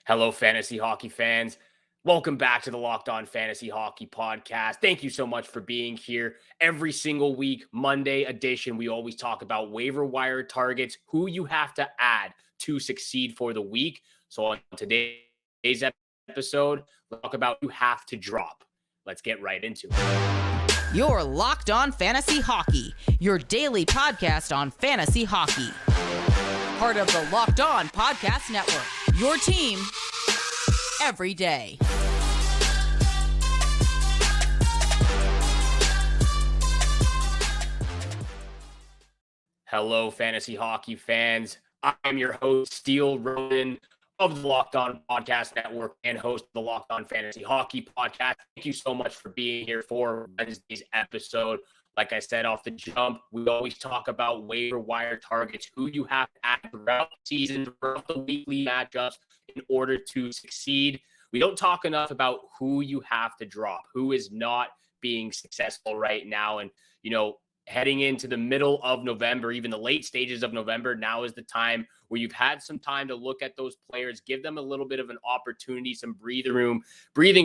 Hello, fantasy hockey fans. Welcome back to the Locked On Fantasy Hockey Podcast. Thank you so much for being here. Every single week, Monday edition, we always talk about waiver wire targets, who you have to add to succeed for the week. So on today's episode, we'll talk about who you have to drop. Let's get right into it. You're Locked On Fantasy Hockey, your daily podcast on fantasy hockey. Part of the Locked On Podcast Network, your team every day. Hello, fantasy hockey fans. I'm your host, Steele Roden of the Locked On Podcast Network and host of the Locked On Fantasy Hockey Podcast. Thank you so much for being here for Wednesday's episode. Like I said off the jump, we always talk about waiver wire targets, who you have to add throughout the season, throughout the weekly matchups in order to succeed. We don't talk enough about who you have to drop, who is not being successful right now. And, heading into the middle of November, even the late stages of November, now is the time where you've had some time to look at those players, give them a little bit of an opportunity, some breathing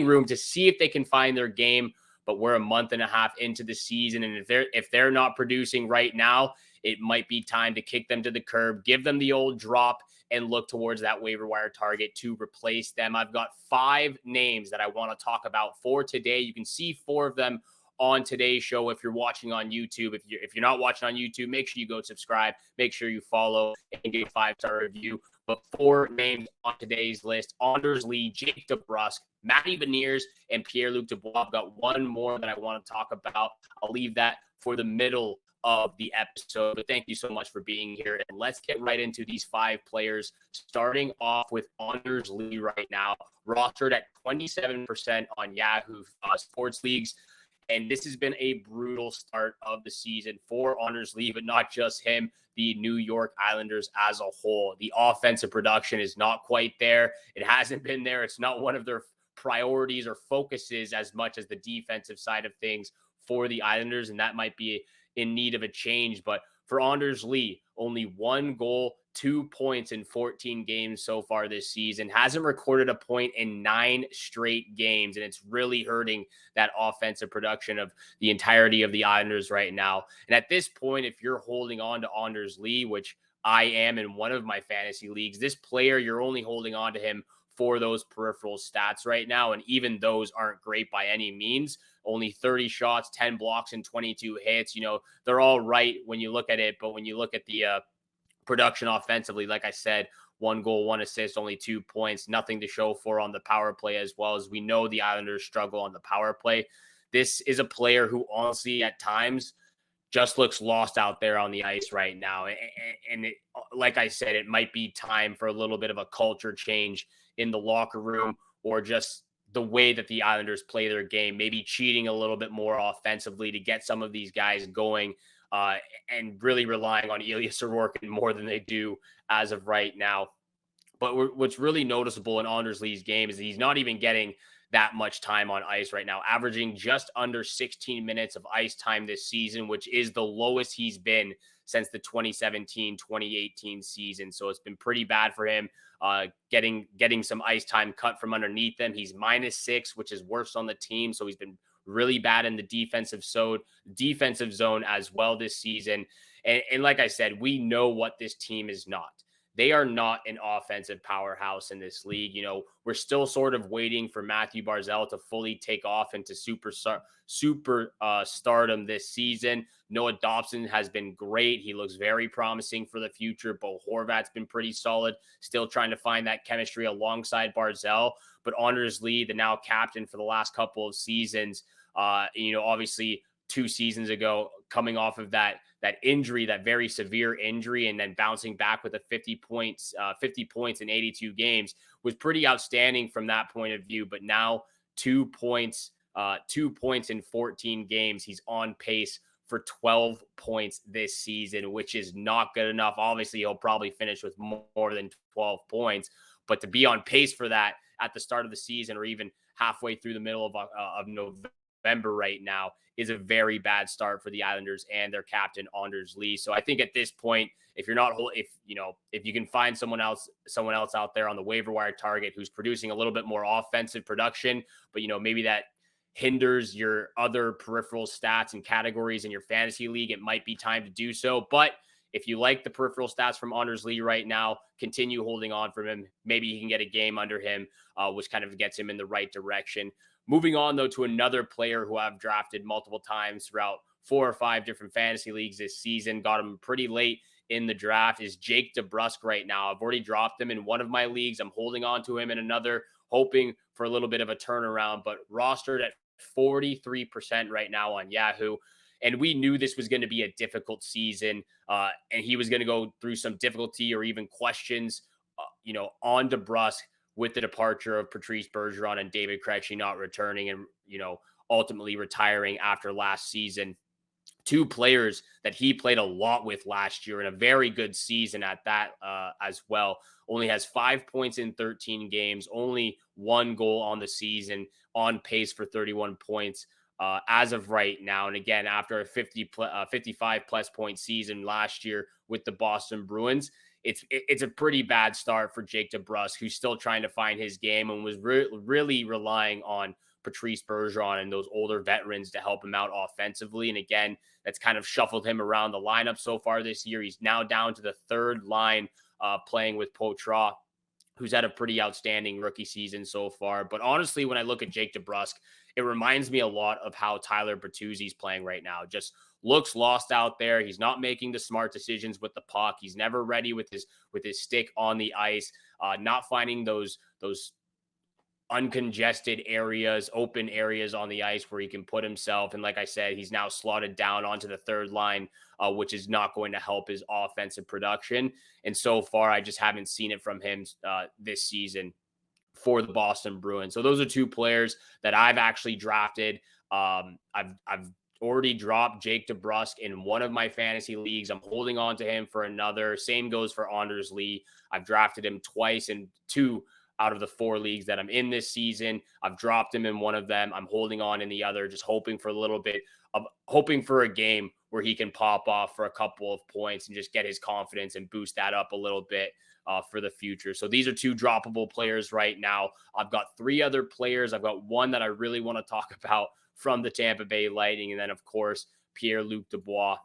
room to see if they can find their game. But we're a month and a half into the season, and if they're not producing right now, it might be time to kick them to the curb, give them the old drop, and look towards that waiver wire target to replace them. I've got 5 names that I want to talk about for today. You can see 4 of them on today's show if you're watching on YouTube. If you're not watching on YouTube, make sure you go subscribe, make sure you follow, and give a 5-star review. But 4 names on today's list: Anders Lee, Jake DeBrusk, Matty Beniers, and Pierre-Luc Dubois. I've got one more that I want to talk about. I'll leave that for the middle of the episode. But thank you so much for being here. And let's get right into these 5 players, starting off with Anders Lee right now, rostered at 27% on Yahoo Sports Leagues. And this has been a brutal start of the season for Anders Lee, but not just him, the New York Islanders as a whole. The offensive production is not quite there. It hasn't been there. It's not one of their priorities or focuses as much as the defensive side of things for the Islanders, and that might be in need of a change. But for Anders Lee, only 1 goal, 2 points in 14 games so far this season, hasn't recorded a point in 9 straight games, and it's really hurting that offensive production of the entirety of the Islanders right now. And at this point, if you're holding on to Anders Lee, which I am in one of my fantasy leagues, this player, you're only holding on to him for those peripheral stats right now, and even those aren't great by any means. Only 30 shots, 10 blocks, and 22 hits. They're all right when you look at it, but when you look at the production offensively, like I said, 1 goal, 1 assist, only 2 points, nothing to show for on the power play, as well as we know the Islanders struggle on the power play. This is a player who honestly at times just looks lost out there on the ice right now. And like I said, it might be time for a little bit of a culture change in the locker room, or just the way that the Islanders play their game, maybe cheating a little bit more offensively to get some of these guys going, and really relying on Ilya Sorokin more than they do as of right now. But what's really noticeable in Anders Lee's game is that he's not even getting that much time on ice right now, averaging just under 16 minutes of ice time this season, which is the lowest he's been since the 2017-2018 season. So it's been pretty bad for him, getting some ice time cut from underneath him. He's -6, which is worst on the team. So he's been really bad in the defensive zone as well this season. And like I said, we know what this team is not. They are not an offensive powerhouse in this league. We're still sort of waiting for Matthew Barzal to fully take off into super stardom this season. Noah Dobson has been great. He looks very promising for the future. Bo Horvat's been pretty solid, still trying to find that chemistry alongside Barzal. But Anders Lee, the now captain for the last couple of seasons, obviously 2 seasons ago, coming off of that injury, that very severe injury, and then bouncing back with 50 points in 82 games, was pretty outstanding from that point of view. But now 2 points in 14 games. He's on pace for 12 points this season, which is not good enough. Obviously, he'll probably finish with more than 12 points, but to be on pace for that at the start of the season, or even halfway through the middle of November, November right now is a very bad start for the Islanders and their captain Anders Lee. So I think at this point, if you're not, if you can find someone else out there on the waiver wire target who's producing a little bit more offensive production, but maybe that hinders your other peripheral stats and categories in your fantasy league, it might be time to do so. But if you like the peripheral stats from Anders Lee right now, continue holding on from him. Maybe he can get a game under him, which kind of gets him in the right direction. Moving on, though, to another player who I've drafted multiple times throughout 4 or 5 different fantasy leagues this season, got him pretty late in the draft, is Jake DeBrusk right now. I've already dropped him in one of my leagues. I'm holding on to him in another, hoping for a little bit of a turnaround, but rostered at 43% right now on Yahoo. And we knew this was going to be a difficult season, and he was going to go through some difficulty or even questions, on DeBrusk with the departure of Patrice Bergeron and David Krejci not returning and, ultimately retiring after last season. 2 players that he played a lot with last year in a very good season at that as well. Only has 5 points in 13 games, only 1 goal on the season, on pace for 31 points as of right now. And again, after a 55 plus point season last year with the Boston Bruins, it's a pretty bad start for Jake DeBrusk, who's still trying to find his game and was really relying on Patrice Bergeron and those older veterans to help him out offensively. And again, that's kind of shuffled him around the lineup so far this year. He's now down to the 3rd line playing with Poitras, who's had a pretty outstanding rookie season so far. But honestly, when I look at Jake DeBrusk, it reminds me a lot of how Tyler Bertuzzi's playing right now. Just looks lost out there. He's not making the smart decisions with the puck. He's never ready with his stick on the ice, not finding those uncongested areas, open areas on the ice where he can put himself. And like I said, he's now slotted down onto the 3rd line, which is not going to help his offensive production. And so far, I just haven't seen it from him this season for the Boston Bruins. So those are 2 players that I've actually drafted. I've already dropped Jake DeBrusk in one of my fantasy leagues. I'm holding on to him for another. Same goes for Anders Lee. I've drafted him twice in 2 out of the 4 leagues that I'm in this season. I've dropped him in one of them. I'm holding on in the other, just hoping for a game where he can pop off for a couple of points and just get his confidence and boost that up a little bit for the future. So these are 2 droppable players right now. I've got 3 other players. I've got one that I really want to talk about from the Tampa Bay Lightning. And then, of course, Pierre-Luc Dubois,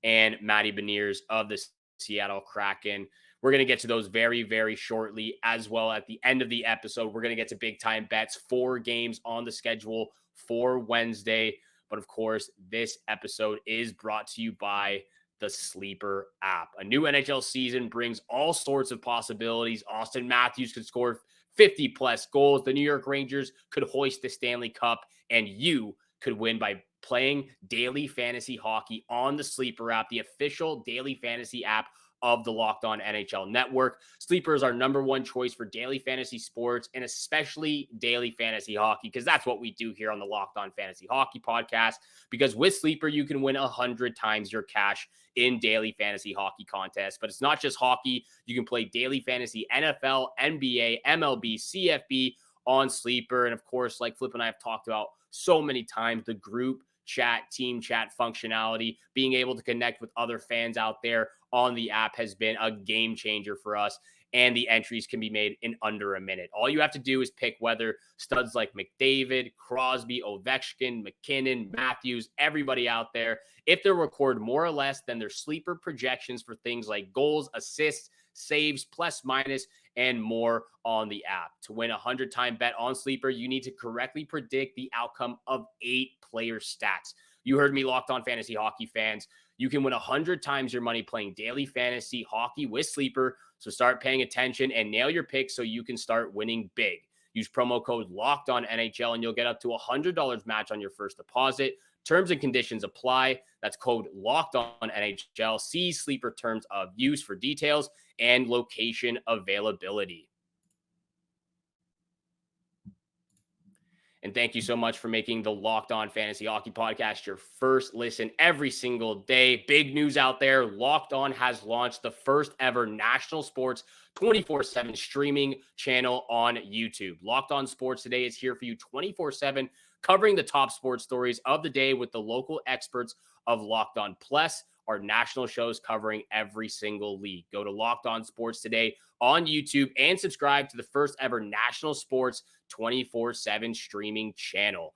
and Matty Beniers of the Seattle Kraken. We're going to get to those very, very shortly as well. At the end of the episode, we're going to get to big time bets, 4 games on the schedule for Wednesday. But of course, this episode is brought to you by the Sleeper app. A new NHL season brings all sorts of possibilities. Austin Matthews could score 50 plus goals. The New York Rangers could hoist the Stanley Cup, and you could win by playing daily fantasy hockey on the Sleeper app, the official daily fantasy app of the Locked On NHL Network. Sleeper is our #1 choice for daily fantasy sports and especially daily fantasy hockey, because that's what we do here on the Locked On Fantasy Hockey podcast. Because with Sleeper, you can win 100 times your cash in daily fantasy hockey contests. But it's not just hockey. You can play daily fantasy NFL, NBA, MLB, CFB on Sleeper. And of course, like Flip and I have talked about so many times, the group chat, team chat functionality, being able to connect with other fans out there on the app has been a game changer for us. And the entries can be made in under a minute. All you have to do is pick whether studs like McDavid, Crosby, Ovechkin, McKinnon, Matthews, everybody out there, if they record more or less than their sleeper projections for things like goals, assists, saves, plus, minus, and more on the app. To win a 100-time bet on Sleeper, you need to correctly predict the outcome of 8 player stats. You heard me, Locked On Fantasy Hockey fans. You can win 100 times your money playing daily fantasy hockey with Sleeper. So start paying attention and nail your picks so you can start winning big. Use promo code Locked On NHL and you'll get up to $100 match on your first deposit. Terms and conditions apply. That's code Locked On NHL. See Sleeper terms of use for details and location availability. And thank you so much for making the Locked On Fantasy Hockey Podcast your first listen every single day. Big news out there. Locked On has launched the first ever national sports 24/7 streaming channel on YouTube. Locked On Sports Today is here for you 24/7, covering the top sports stories of the day with the local experts of Locked On Plus, our national shows covering every single league. Go to Locked On Sports Today on YouTube and subscribe to the first ever national sports 24/7 streaming channel.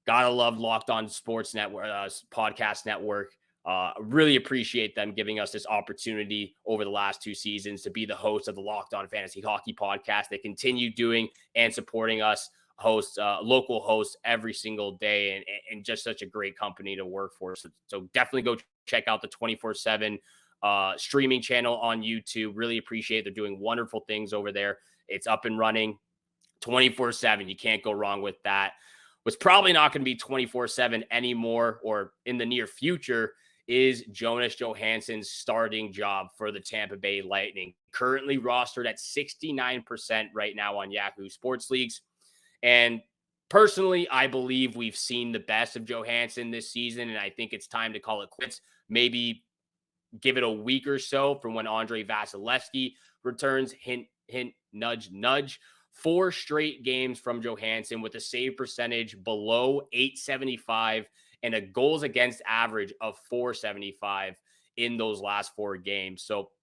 Gotta love Locked On Sports Network, podcast network. Really appreciate them giving us this opportunity over the last 2 seasons to be the host of the Locked On Fantasy Hockey Podcast. They continue doing and supporting us local hosts every single day, and just such a great company to work for. So definitely go check out the 24/7 streaming channel on YouTube. Really appreciate they're doing wonderful things over there. It's up and running 24/7. You can't go wrong with that. What's probably not going to be 24/7 anymore or in the near future is Jonas Johansson's starting job for the Tampa Bay Lightning. Currently rostered at 69% right now on Yahoo Sports Leagues. And personally, I believe we've seen the best of Johansson this season, and I think it's time to call it quits. Maybe give it a week or so from when Andrei Vasilevskiy returns. Hint, hint, nudge, nudge. 4 straight games from Johansson with a save percentage below .875 and a goals against average of .475 in those last 4 games. So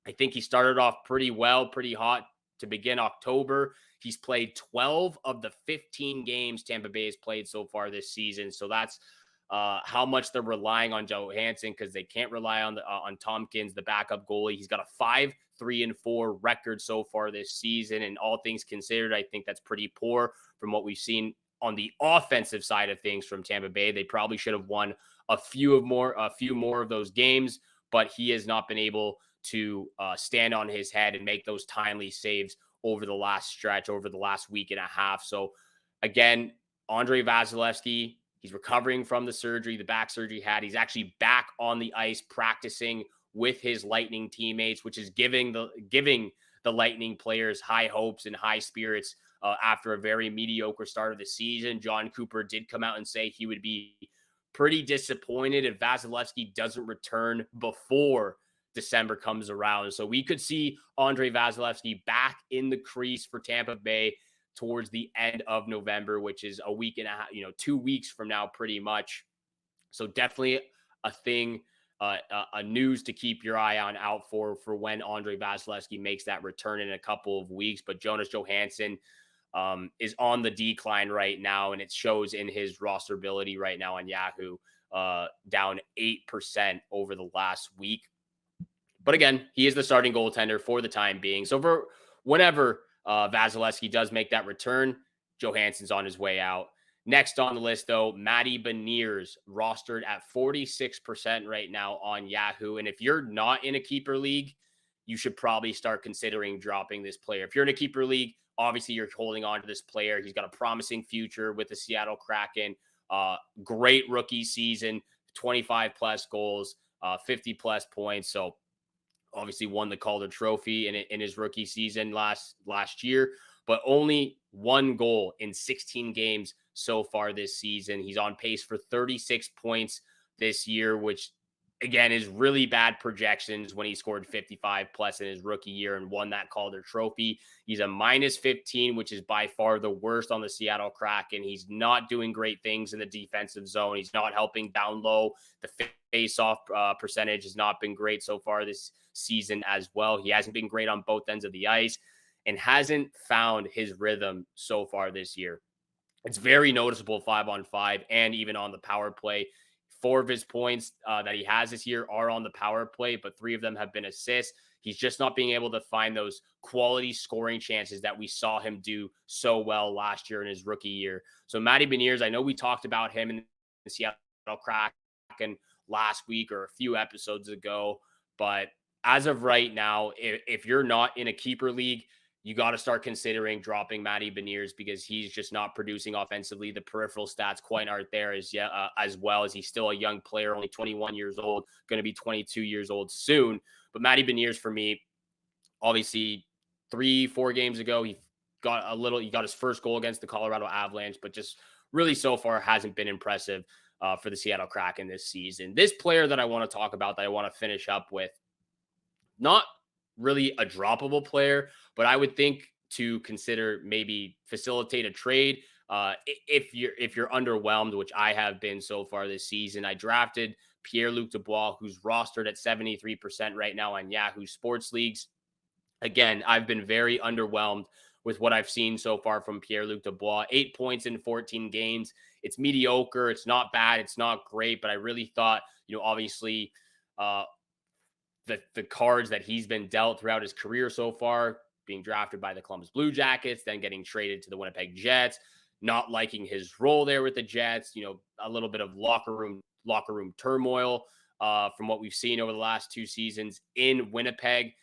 I think he started off pretty well, pretty hot to begin October. He's played 12 of the 15 games Tampa Bay has played so far this season. So that's how much they're relying on Johansson, because they can't rely on Tompkins, the backup goalie. He's got a 5-3-4 record so far this season, and all things considered, I think that's pretty poor from what we've seen on the offensive side of things from Tampa Bay. They probably should have won a few more of those games, but he has not been able to stand on his head and make those timely saves over the last stretch, over the last week and a half. So again, Andrei Vasilevskiy, he's recovering from the surgery, the back surgery he had. He's actually back on the ice practicing with his Lightning teammates, which is giving the Lightning players high hopes and high spirits after a very mediocre start of the season. John Cooper did come out and say he would be pretty disappointed if Vasilevskiy doesn't return before December comes around. So we could see Andrei Vasilevskiy back in the crease for Tampa Bay towards the end of November, which is a week and a half, 2 weeks from now, pretty much. So definitely a thing, a news to keep your eye on out for when Andrei Vasilevskiy makes that return in a couple of weeks. But Jonas Johansson is on the decline right now, and it shows in his rosterability right now on Yahoo, down 8% over the last week. But again, he is the starting goaltender for the time being. So for whenever Vasilevskiy does make that return, Johansson's on his way out. Next on the list, though, Matty Beniers, rostered at 46% right now on Yahoo. And if you're not in a keeper league, you should probably start considering dropping this player. If you're in a keeper league, obviously you're holding on to this player. He's got a promising future with the Seattle Kraken. Great rookie season, 25-plus goals, 50-plus points. So obviously won the Calder Trophy in his rookie season last year, but only 1 goal in 16 games so far this season. He's on pace for 36 points this year, which again is really bad projections when he scored 55 plus in his rookie year and won that Calder Trophy. He's a -15, which is by far the worst on the Seattle Kraken. He's not doing great things in the defensive zone. He's not helping down low. The face-off percentage has not been great so far this season as well. He hasn't been great on both ends of the ice and hasn't found his rhythm so far this year. It's very noticeable 5-on-5 and even on the power play. 4 of his points that he has this year are on the power play, but 3 of them have been assists. He's just not being able to find those quality scoring chances that we saw him do so well last year in his rookie year. So Matty Beniers, I know we talked about him in the Seattle Kraken last week or a few episodes ago, but as of right now, if you're not in a keeper league, you got to start considering dropping Matty Beniers because he's just not producing offensively. The peripheral stats quite aren't there as well as he's still a young player, only 21 years old, going to be 22 years old soon. But Matty Beniers, for me, obviously 3-4 games ago, he he got his first goal against the Colorado Avalanche, but just really so far hasn't been impressive for the Seattle Kraken this season. This player that I want to talk about, that I want to finish up with, not really a droppable player, but I would think to consider maybe facilitate a trade if you're underwhelmed, which I have been so far this season. I drafted Pierre-Luc Dubois, who's rostered at 73% right now on Yahoo Sports Leagues. Again, I've been very underwhelmed with what I've seen so far from Pierre-Luc Dubois. 8 points in 14 games. It's mediocre. It's not bad. It's not great. But I really thought, obviously, the cards that he's been dealt throughout his career so far, being drafted by the Columbus Blue Jackets, then getting traded to the Winnipeg Jets, not liking his role there with the Jets, a little bit of locker room turmoil from what we've seen over the last 2 seasons in Winnipeg.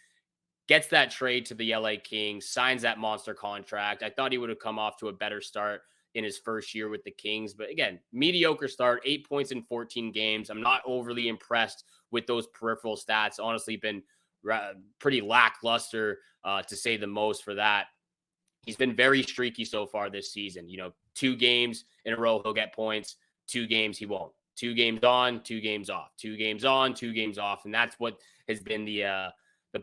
Gets that trade to the LA Kings, signs that monster contract. I thought he would have come off to a better start in his first year with the Kings. But again, mediocre start, 8 points in 14 games. I'm not overly impressed with those peripheral stats. Honestly, been pretty lackluster to say the most for that. He's been very streaky so far this season. 2 games in a row, he'll get points. 2 games, he won't. 2 games on, 2 games off. 2 games on, 2 games off. And that's what has been the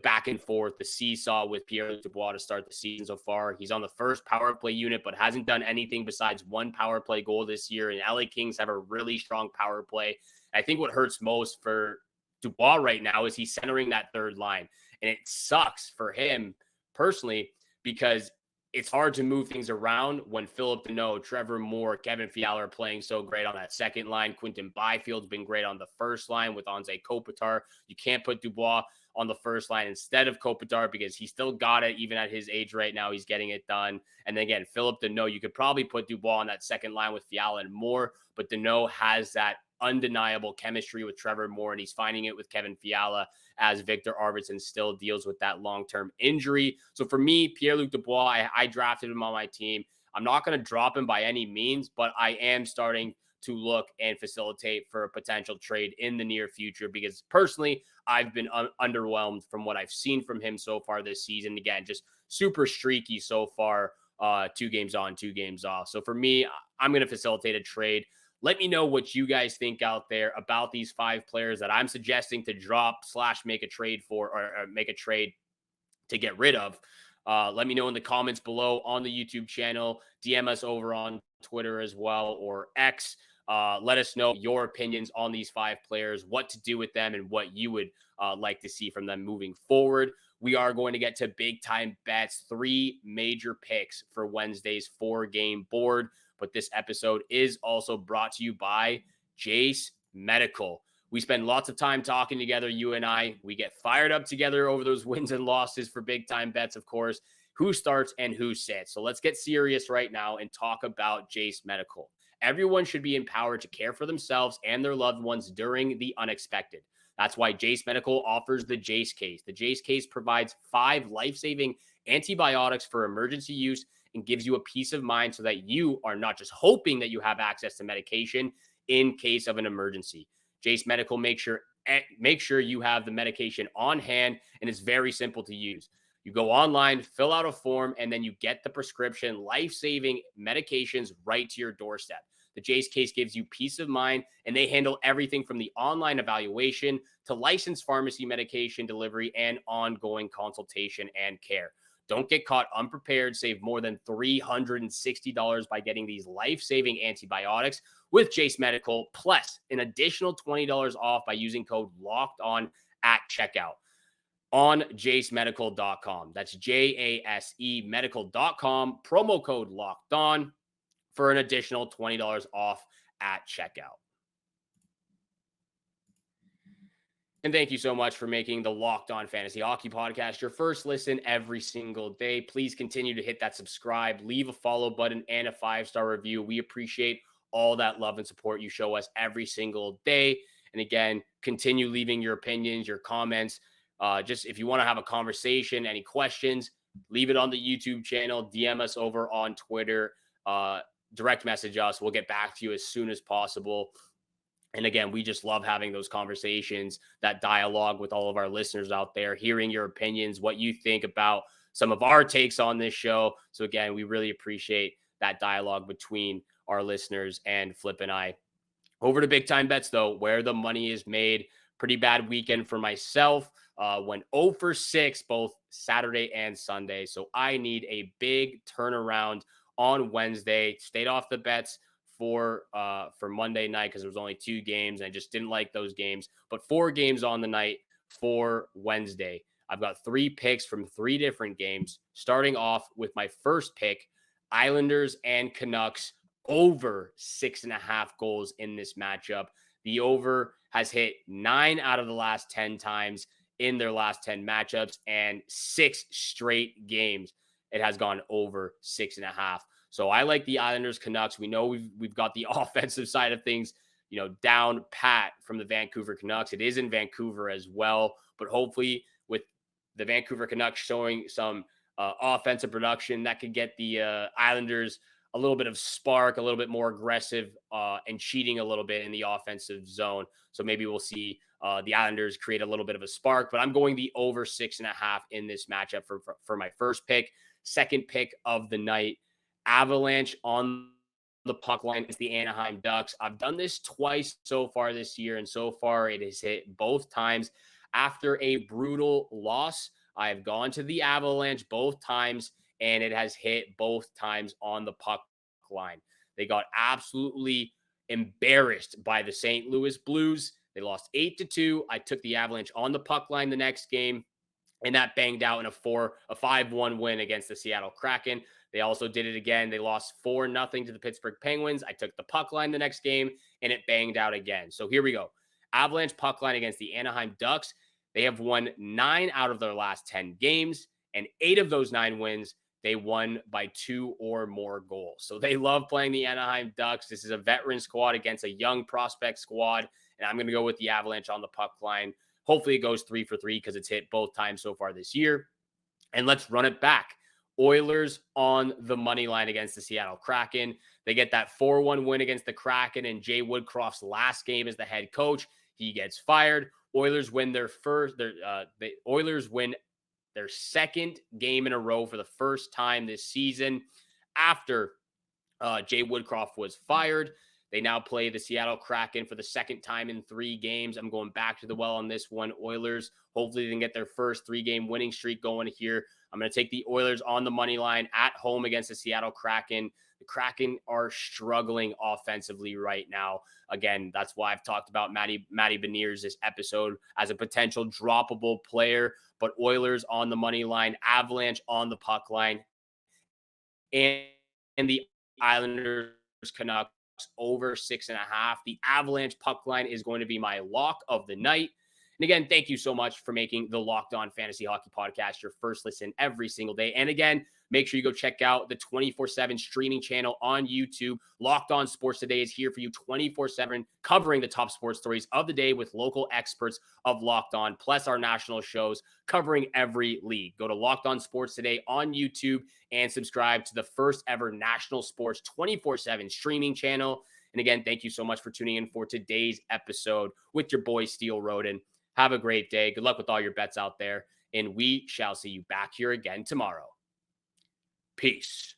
back and forth, the seesaw with Pierre-Luc Dubois to start the season so far. He's on the first power play unit, but hasn't done anything besides 1 power play goal this year. And LA Kings have a really strong power play. I think what hurts most for Dubois right now is he's centering that third line. And it sucks for him personally because it's hard to move things around when Philip Deneau, Trevor Moore, Kevin Fiala are playing so great on that second line. Quinton Byfield's been great on the first line with Anze Kopitar. You can't put Dubois on the first line instead of Kopitar because he still got it. Even at his age right now, he's getting it done. And then again, Philip Deneau, you could probably put Dubois on that second line with Fiala and Moore, but Deneau has that undeniable chemistry with Trevor Moore, and he's finding it with Kevin Fiala as Victor Arvidsson still deals with that long-term injury. So for me, Pierre-Luc Dubois, I drafted him on my team. I'm not going to drop him by any means, but I am starting to look and facilitate for a potential trade in the near future because personally, I've been underwhelmed from what I've seen from him so far this season. Again, just super streaky so far, 2 games on, 2 games off. So for me, I'm going to facilitate a trade. Let me know what you guys think out there about these 5 players that I'm suggesting to drop / make a trade for or make a trade to get rid of. Let me know in the comments below on the YouTube channel. DM us over on Twitter as well or X. Let us know your opinions on these 5 players, what to do with them, and what you would like to see from them moving forward. We are going to get to big time bets, 3 major picks for Wednesday's 4-game board. But this episode is also brought to you by Jase Medical. We spend lots of time talking together, you and I. We get fired up together over those wins and losses for big time bets, of course, who starts and who sits. So let's get serious right now and talk about Jase Medical. Everyone should be empowered to care for themselves and their loved ones during the unexpected. That's why Jase Medical offers the Jase case. The Jase case provides 5 life-saving antibiotics for emergency use and gives you a peace of mind so that you are not just hoping that you have access to medication in case of an emergency. Jase Medical make sure you have the medication on hand, and it's very simple to use. You go online, fill out a form, and then you get the prescription life-saving medications right to your doorstep. The Jase case gives you peace of mind, and they handle everything from the online evaluation to licensed pharmacy medication delivery and ongoing consultation and care. Don't get caught unprepared. Save more than $360 by getting these life-saving antibiotics with Jase Medical, plus an additional $20 off by using code LOCKEDON at checkout on jasemedical.com. That's JASE medical.com, promo code LOCKEDON for an additional $20 off at checkout. And thank you so much for making the Locked On Fantasy Hockey Podcast your first listen every single day. Please continue to hit that subscribe, leave a follow button, and a 5-star review. We appreciate all that love and support you show us every single day. And again, continue leaving your opinions, your comments. Just if you want to have a conversation, any questions, leave it on the YouTube channel, DM us over on Twitter, direct message us. We'll get back to you as soon as possible. And again, we just love having those conversations, that dialogue with all of our listeners out there, hearing your opinions, what you think about some of our takes on this show. So again, we really appreciate that dialogue between our listeners and Flip and I. Over to big time bets, though, where the money is made. Pretty bad weekend for myself. Went 0 for 6 both Saturday and Sunday. So I need a big turnaround on Wednesday. Stayed off the bets for Monday night because there was only 2 games. And I just didn't like those games. But 4 games on the night for Wednesday. I've got 3 picks from 3 different games. Starting off with my first pick, Islanders and Canucks over 6.5 goals in this matchup. The over has hit 9 out of the last 10 times in their last 10 matchups, and 6 straight games it has gone over 6.5. So I like the Islanders Canucks. We know we've got the offensive side of things, down pat from the Vancouver Canucks. It is in Vancouver as well, but hopefully with the Vancouver Canucks showing some offensive production, that could get the Islanders a little bit of spark, a little bit more aggressive, and cheating a little bit in the offensive zone. So maybe we'll see the Islanders create a little bit of a spark, but I'm going the over 6.5 in this matchup for my first pick. Second pick of the night, Avalanche on the puck line is the Anaheim Ducks. I've done this twice so far this year, and so far it has hit both times. After a brutal loss, I have gone to the Avalanche both times, and it has hit both times on the puck line. They got absolutely embarrassed by the St. Louis Blues. They lost 8-2. I took the Avalanche on the puck line the next game, and that banged out in a 5-1 win against the Seattle Kraken. They also did it again. They lost 4-0 to the Pittsburgh Penguins. I took the puck line the next game, and it banged out again. So here we go. Avalanche puck line against the Anaheim Ducks. They have won 9 out of their last 10 games, and 8 of those 9 wins, they won by 2 or more goals. So they love playing the Anaheim Ducks. This is a veteran squad against a young prospect squad, and I'm going to go with the Avalanche on the puck line. Hopefully it goes 3 for 3 because it's hit both times so far this year. And let's run it back. Oilers on the money line against the Seattle Kraken. They get that 4-1 win against the Kraken, and Jay Woodcroft's last game as the head coach. He gets fired. Oilers win the Oilers win their second game in a row for the first time this season after Jay Woodcroft was fired. They now play the Seattle Kraken for the second time in 3 games. I'm going back to the well on this one. Oilers, hopefully they can get their first 3-game winning streak going here. I'm going to take the Oilers on the money line at home against the Seattle Kraken. The Kraken are struggling offensively right now. Again, that's why I've talked about Matty Beniers this episode as a potential droppable player. But Oilers on the money line, Avalanche on the puck line, and the Islanders Canucks over 6.5. The Avalanche puck line is going to be my lock of the night. And again, thank you so much for making the Locked On Fantasy Hockey Podcast your first listen every single day. And again, make sure you go check out the 24/7 streaming channel on YouTube. Locked On Sports Today is here for you 24/7, covering the top sports stories of the day with local experts of Locked On, plus our national shows covering every league. Go to Locked On Sports Today on YouTube and subscribe to the first ever national sports 24/7 streaming channel. And again, thank you so much for tuning in for today's episode with your boy, Steele Roden. Have a great day. Good luck with all your bets out there. And we shall see you back here again tomorrow. Peace.